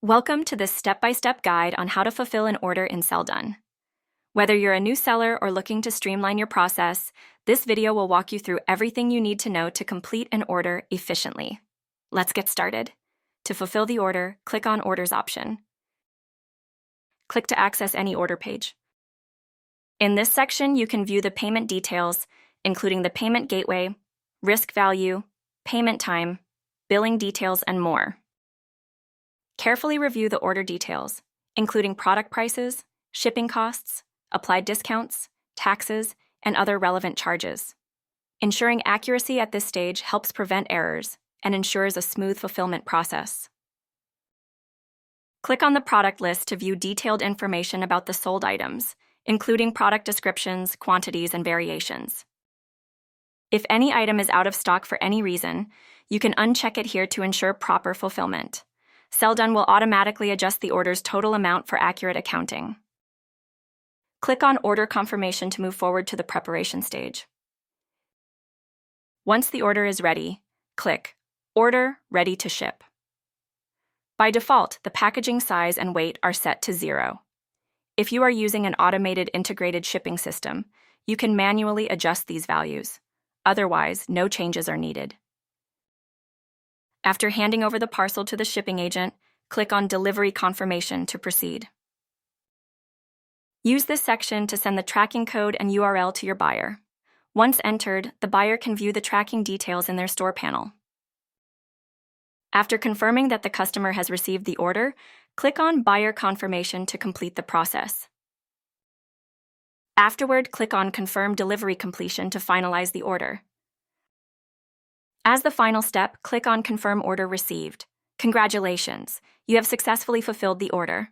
Welcome to this step-by-step guide on how to fulfill an order in Selldone. Whether you're a new seller or looking to streamline your process, this video will walk you through everything you need to know to complete an order efficiently. Let's get started. To fulfill the order, click on Orders option. Click to access any order page. In this section, you can view the payment details, including the payment gateway, risk value, payment time, billing details, and more. Carefully review the order details, including product prices, shipping costs, applied discounts, taxes, and other relevant charges. Ensuring accuracy at this stage helps prevent errors and ensures a smooth fulfillment process. Click on the product list to view detailed information about the sold items, including product descriptions, quantities, and variations. If any item is out of stock for any reason, you can uncheck it here to ensure proper fulfillment. Selldone will automatically adjust the order's total amount for accurate accounting. Click on Order Confirmation to move forward to the preparation stage. Once the order is ready, click Order Ready to Ship. By default, the packaging size and weight are set to 0. If you are using an automated integrated shipping system, you can manually adjust these values. Otherwise, no changes are needed. After handing over the parcel to the shipping agent, click on Delivery Confirmation to proceed. Use this section to send the tracking code and URL to your buyer. Once entered, the buyer can view the tracking details in their store panel. After confirming that the customer has received the order, click on Buyer Confirmation to complete the process. Afterward, click on Confirm Delivery Completion to finalize the order. As the final step, click on Confirm Order Received. Congratulations! You have successfully fulfilled the order.